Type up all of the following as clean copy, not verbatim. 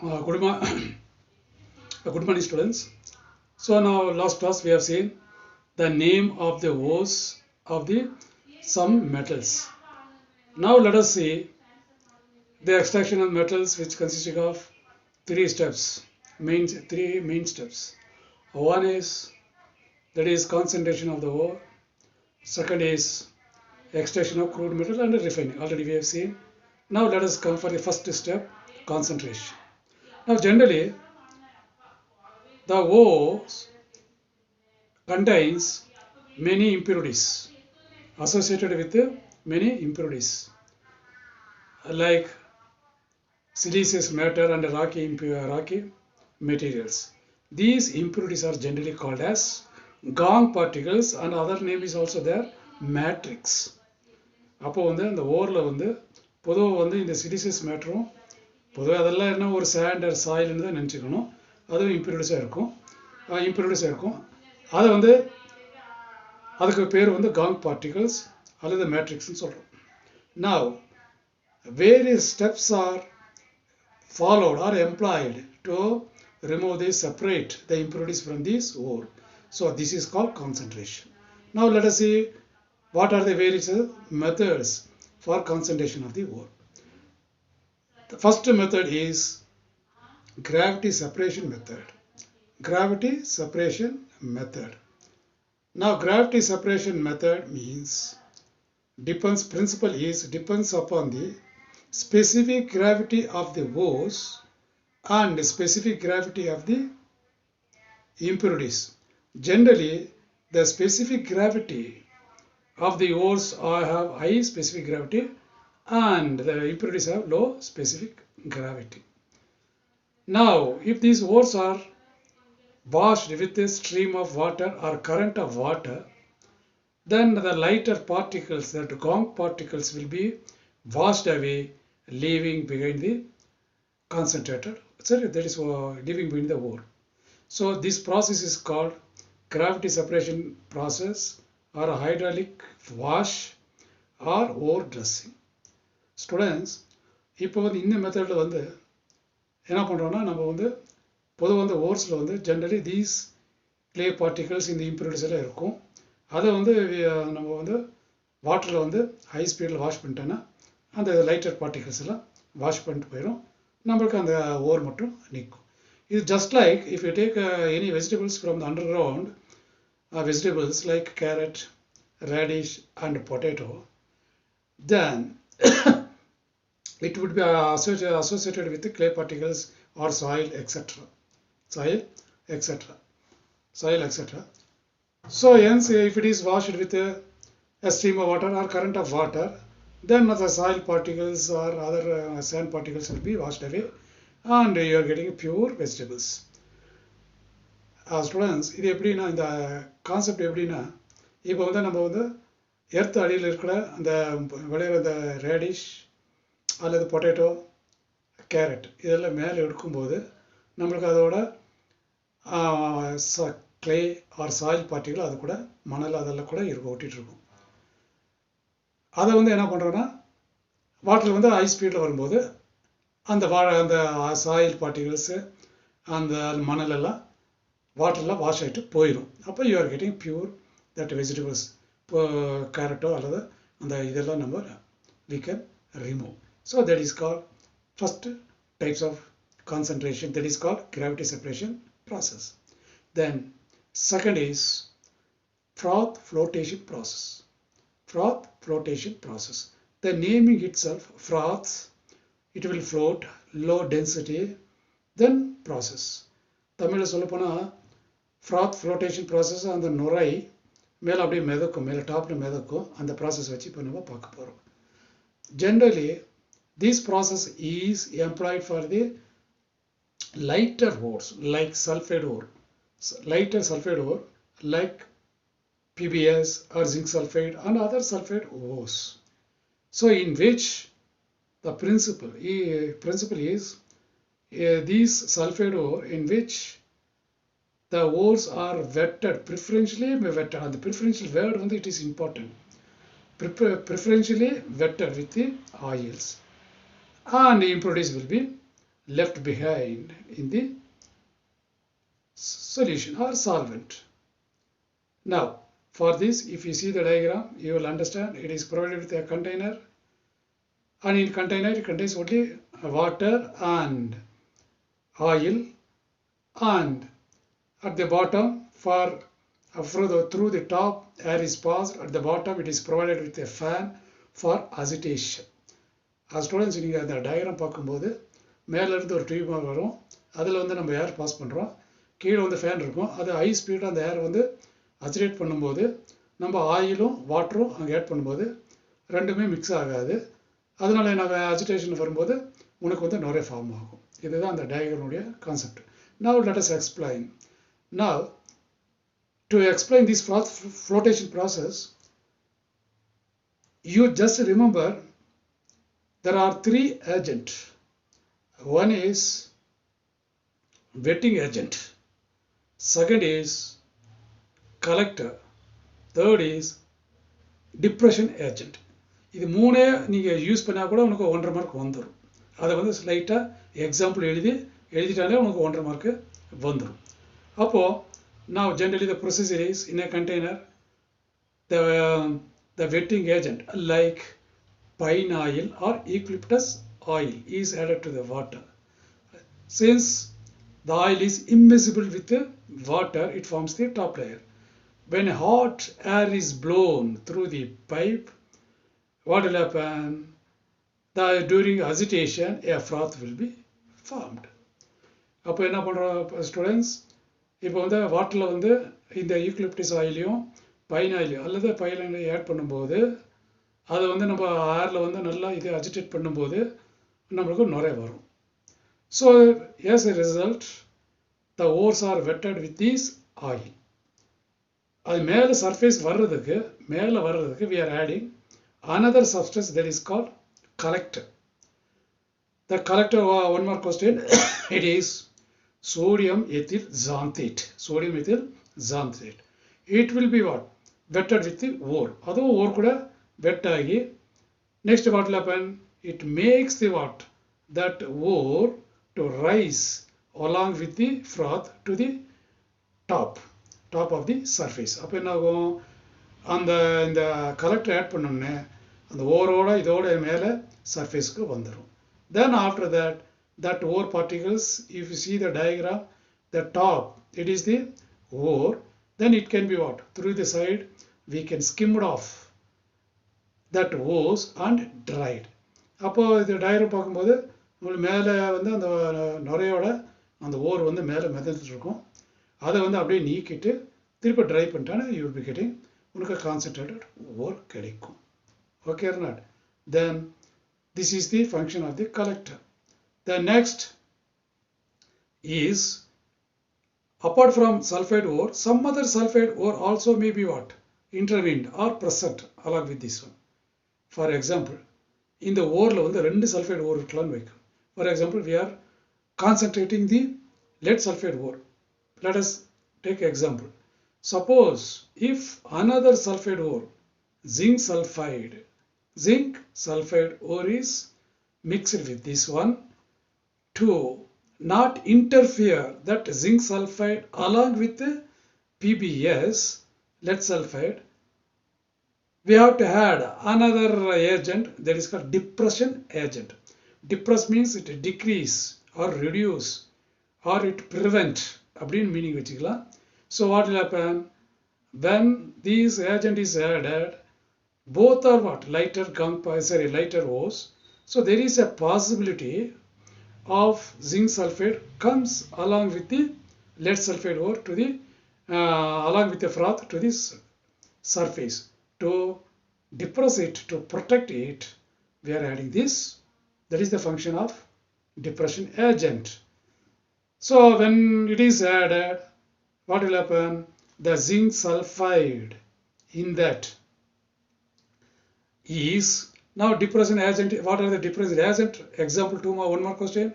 Good, good morning, students. So now last class we have seen the name of the ores of the some metals. Now let us see the extraction of metals, which consisting of three steps, three main steps. One is that is concentration of the ore. Second is extraction of crude metal and refining. Already we have seen. Now let us come for the first step, concentration. Now generally the ores contains many impurities associated with many impurities like siliceous matter and rocky materials. These impurities are generally called as gong particles, and other name is also there, matrix. அப்போ வந்து அந்த ஓரில் வந்து பொதுவாக வந்து இந்த siliceous மேட்டரும் பொதுவாக அதெல்லாம் என்ன ஒரு சாண்ட் ஆர் சாயில்னு தான் நினச்சிக்கணும். அதுவும் இம்ப்யூரிட்டிஸாக இருக்கும். அதை வந்து அதுக்கு பேர் வந்து காங் பார்ட்டிகல்ஸ் அல்லது மேட்ரிக்ஸ்னு சொல்கிறோம். Now various steps are followed or employed to separate the impurities from this ore. So this is called concentration. Now let us see what are the various methods for concentration of the ore. The first method is gravity separation method. Gravity separation method. Now gravity separation method means depends upon the specific gravity of the ores and specific gravity of the impurities. Generally, the specific gravity of the ores have high specific gravity and the impurities have low specific gravity. Now, if these ores are washed with a stream of water or current of water, then the lighter particles, the gong particles, will be washed away, leaving behind the concentrated. Sorry, that is leaving behind the ore. So this process is called gravity separation process or hydraulic wash or ore dressing. Students, இப்போ வந்து இந்த மெத்தடில் வந்து என்ன பண்ணுறோன்னா, நம்ம வந்து பொதுவாக வந்து ஓர்ஸில் வந்து ஜென்ரலி தீஸ் கிளே பார்ட்டிகல்ஸ் இந்த இம்ப்யூரிட்டிஸ் எல்லாம் இருக்கும். அதை வந்து நம்ம வந்து வாட்டரில் வந்து ஹை ஸ்பீடில் வாஷ் பண்ணிட்டோன்னா அந்த லைட்டர் பார்ட்டிகல்ஸ் எல்லாம் வாஷ் பண்ணிட்டு போயிடும், நம்மளுக்கு அந்த ஓர் மட்டும் நிற்கும். இது just like if you take any vegetables from the underground, vegetables like carrot, radish and potato, then it would be associated with the clay particles or soil, etc. So hence, if it is washed with a stream of water or current of water, then the soil particles or other sand particles will be washed away and you are getting pure vegetables. Students, இது எப்படின்னா, இந்த concept எப்படின்னா, இப்போ வந்து நம்ம வந்து earth அடியில் இருக்கிற அந்த விளையிற அந்த ரேடிஷ் அல்லது பொட்டேட்டோ, கேரட் இதெல்லாம் மேலே எடுக்கும்போது நம்மளுக்கு அதோட கிளே ஆர் சாயில் பார்ட்டிகள் அது கூட மணல் அதெல்லாம் கூட ஒட்டிகிட்டு இருக்கும். அதை வந்து என்ன பண்ணுறோன்னா, வாட்டரில் வந்து ஹை ஸ்பீடில் வரும்போது அந்த சாயில் பார்ட்டிகல்ஸு அந்த மணல் எல்லாம் வாட்டரில் வாஷ் ஆகிட்டு போயிடும். அப்போ you are getting pure that vegetables. இப்போ கேரட்டோ அல்லது அந்த இதெல்லாம் நம்ம we can remove. So that is called first types of concentration, that is called gravity separation process. Then second is froth flotation process. Froth flotation process. The naming itself, froth, it will float, low density, then process. தமிழில் சொல்ல போனால் froth flotation process, அந்த நுரை மேலே அப்படியே மிதக்கும், மேலே டாப்பில் மிதக்கும், அந்த ப்ராசஸ் வச்சு இப்போ நம்ம பார்க்க போகிறோம். Generally this process is employed for the lighter ores like sulfide ore, like PBS or zinc sulfide and other sulfide ores. So in which the principle is these sulfide ore in which the ores are wetted, preferentially wetted, and the preferential word on it is important, preferentially wetted with the oils, and impurities will be left behind in the solution or solvent. Now, for this, if you see the diagram, you will understand it is provided with a container, and in container it contains only water and oil, and at the bottom through the top air is passed. At the bottom it is provided with a fan for agitation. Students, நீங்கள் அந்த diagram பார்க்கும்போது மேலேருந்து ஒரு tube வரும், அதில் வந்து நம்ம ஏர் pass பண்ணுறோம், கீழே வந்து ஃபேன் இருக்கும், அது ஹை ஸ்பீடாக அந்த ஏர் வந்து அஜிடேட் பண்ணும்போது நம்ம ஆயிலும் வாட்டரும் அங்கே ஆட் பண்ணும்போது ரெண்டுமே மிக்ஸ் ஆகாது. அதனால என்ன அஜிடேஷன் வரும்போது உனக்கு வந்து நுரை ஃபார்ம் ஆகும். இதுதான் அந்த டயக்ராமுடைய concept. Now let us explain. Now to explain this flotation process, you just remember there are three agents. One is wetting agent, second is collector, third is depression agent. இது மூணே நீங்கள் யூஸ் பண்ணால் கூட உனக்கு 1.5 mark வந்துடும். அதை வந்து ஸ்லைட்டாக example எழுதிட்டாலே உனக்கு 1.5 மார்க்கு வந்துடும். அப்போது now generally the procedure is in a container the wetting agent like pine oil or eucalyptus oil is added to the water. Since the oil is immiscible with the water, it forms the top layer. When hot air is blown through the pipe, what will happen? During agitation, a froth will be formed. அப்போ என்ன பண்ணுறோம் students, இப்போ வந்து வாட்டரில் வந்து இந்த eucalyptus ஆயிலையும் pine ஆயிலையும் அல்லது pine add பண்ணும்போது அதை வந்து நம்ம ஏரில் வந்து நல்லா இது அஜிடேட் பண்ணும்போது நம்மளுக்கு நுரை வரும். So as a result, the ores are wetted with this oil. அது மேலே சர்ஃபேஸ் வர்றதுக்கு we are adding another substance that is called collector. The collector, one more question, it is sodium ethyl xanthate. Sodium ethyl xanthate. It will be what? Wetted with the ore. அதுவும் ore கூட wet ஆகி next what will happen? It makes the what? That ore to rise along with the froth to the top of the surface. அப்போ என்ன ஆகும்? இந்த collector add பண்ணோன்னே அந்த ஓரோட இதோட மேலே சர்ஃபேஸ்க்கு வந்துடும். Then after that ore particles, if you see the diagram, the top, it is the ore, then it can be what? Through the side, we can skim it off that ores and dried. அப்போ இது diagram பார்க்கும்போது உங்களுக்கு மேலே வந்து அந்த நுரையோட அந்த ஓர் வந்து மேலே மிதந்துட்டு இருக்கும். அதை வந்து அப்படியே நீக்கிட்டு திருப்பி ட்ரை பண்ணிட்டானா யூ வில் பி கெட்டிங் உனக்கு கான்சன்ட்ரேட்டட் ஓர் கிடைக்கும். Okay or not? Then this is the function of the collector. The next is, apart from sulfide ore, some other sulfide ore also may be what? Intervened or present along with this one. For example, இந்த ஓரில் வந்து 2 sulphide ஓர் இருக்கலாம்னு வைக்கும். For example, we are concentrating the lead sulfide ore. Let us take example. Suppose if another sulfide ore, zinc sulfide ore is mixed with this one, to not interfere that zinc sulfide along with the PBS, lead sulfide, we have to add another agent that is called depression agent. Depress means it decrease or reduce or it prevent அப்படின்னு meaning வச்சுக்கலாம். So what will happen? When this agent is added, both are what? Lighter ores. So there is a possibility of zinc sulfide comes along with the lead sulfide ore to the along with the froth to this surface. To depress it, to protect it, we are adding this. That is the function of depression agent. So when it is added, what will happen? The zinc sulfide in that is now depression agent. What are the depression agent? Example 2, one more question.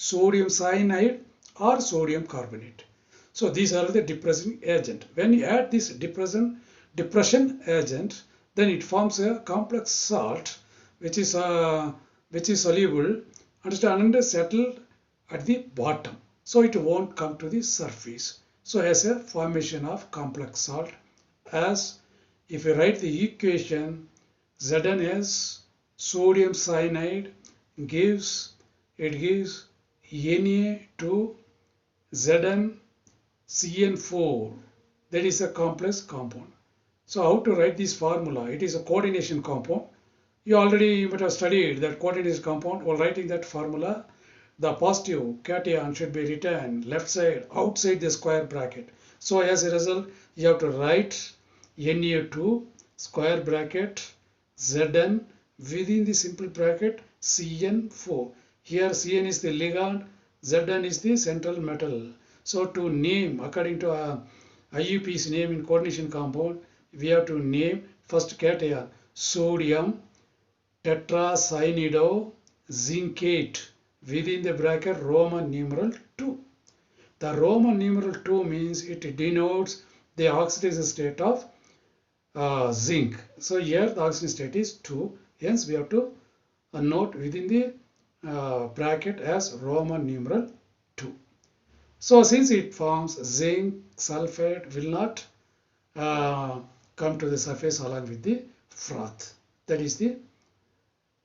Sodium cyanide or sodium carbonate. So these are the depressing agent. When you add this depression agent, then it forms a complex salt which is soluble, understand, and settled at the bottom, so it won't come to the surface. So as a formation of complex salt, as if you write the equation, Zn as sodium cyanide gives Na2Zn-CN4, that is a complex compound. So how to write this formula? It is a coordination compound. You might have studied that coordination compound. While writing that formula, the positive cation should be written left side outside the square bracket. So as a result, you have to write Na2 square bracket Zn within the simple bracket CN4. Here Cn is the ligand, Zn is the central metal. So to name according to IUPAC's name in coordination compound, we have to name first cation sodium tetracyanidozincate within the bracket Roman numeral 2. The Roman numeral 2 means it denotes the oxidation state of zinc. So here the oxidation state is 2. Hence we have to note within the bracket as Roman numeral 2. So since it forms, zinc sulfate will not come to the surface along with the froth. That is the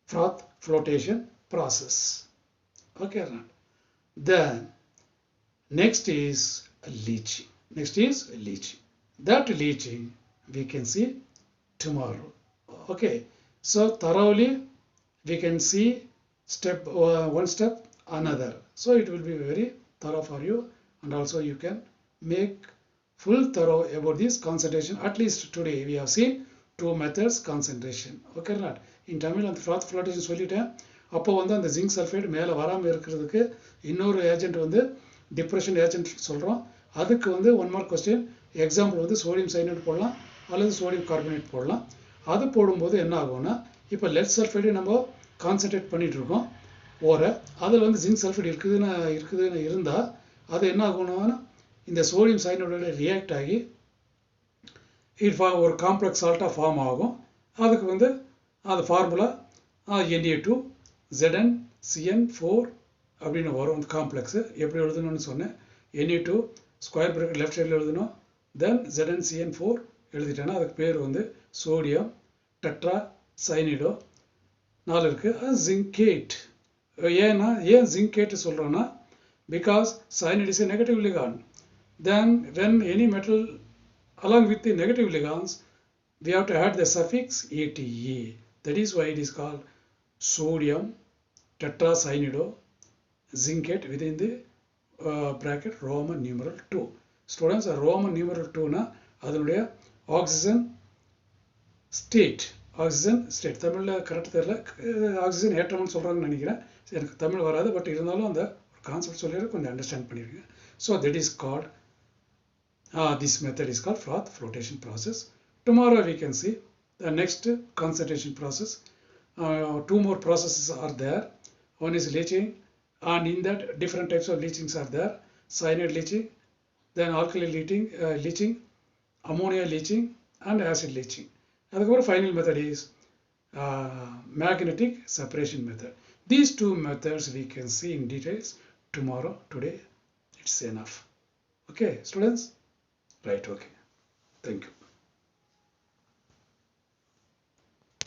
froth flotation process. Okay, then next is leaching. That leaching we can see tomorrow. Okay, so thoroughly we can see one step another. So it will be very thorough for you, and also you can make full thorough about this concentration. At least today we have seen two methods concentration. Okay, not in Tamil and froth flotation சொல்லிட்டேன். அப்போ அந்த zinc sulfate மேலே வராமல் இருக்கிறதுக்கு இன்னொரு agent depression agent சொல்கிறோம். அதுக்கு one mark question example sodium cyanate போடலாம் அல்லது சோடியம் கார்பனேட் போடலாம். அது போடும்போது என்ன ஆகும்னா, இப்போ லெட் சல்ஃபைடை நம்ம கான்சன்ட்ரேட் பண்ணிட்டு இருக்கோம் ஓரை, அதில் ஜிங்க் சல்ஃபைட் இருக்குதுன்னு இருந்தால் அது என்ன ஆகணும்னா இந்த சோடியம் சைனோட ரியாக்ட் ஆகி ஒரு காம்ப்ளெக்ஸ் சால்ட்டாக ஃபார்ம் ஆகும். அதுக்கு அது ஃபார்முலா Na2Zn-CN4 அப்படின்னு வரும். காம்ப்ளெக்ஸு எப்படி எழுதணும்னு சொன்னேன். Na2 ஸ்கொயர் பிராக்கெட் லெஃப்ட் சைடில் எழுதணும். தென் Zn-CN4 எழுதிட்டேன்னா அதுக்கு பேர் சோடியம் டெட்ரா சைனிடோ 4 இருக்குது. அது ஜிங்கேட். ஏன் ஜிங்கேட் சொல்கிறோன்னா, because cyanide is a negative ligand. Then when any metal along with the negative ligands, we have to add the suffix ate. That is why it is called sodium tetracyanidosincate within the bracket Roman numeral 2. Students, Roman numeral 2 na அதனுடைய oxygen state தமிழில் கரெக்டாக தெரியல, oxygen ஏற்றம்னு சொல்கிறாங்கன்னு நினைக்கிறேன். எனக்கு தமிழ் வராது, but இருந்தாலும் அந்த கான்செப்ட் சொல்லிடுற கொஞ்சம் அண்டர்ஸ்டாண்ட் பண்ணிடுங்க. So that is called this method is called froth flotation process. Tomorrow we can see the next concentration process. Two more processes are there. One is leaching, and in that different types of leachings are there. Cyanide leaching, then alkali leaching, ammonia leaching, and acid leaching. And the final method is magnetic separation method. These two methods we can see in details tomorrow. Today it's enough. Okay, students? Right, okay. Thank you.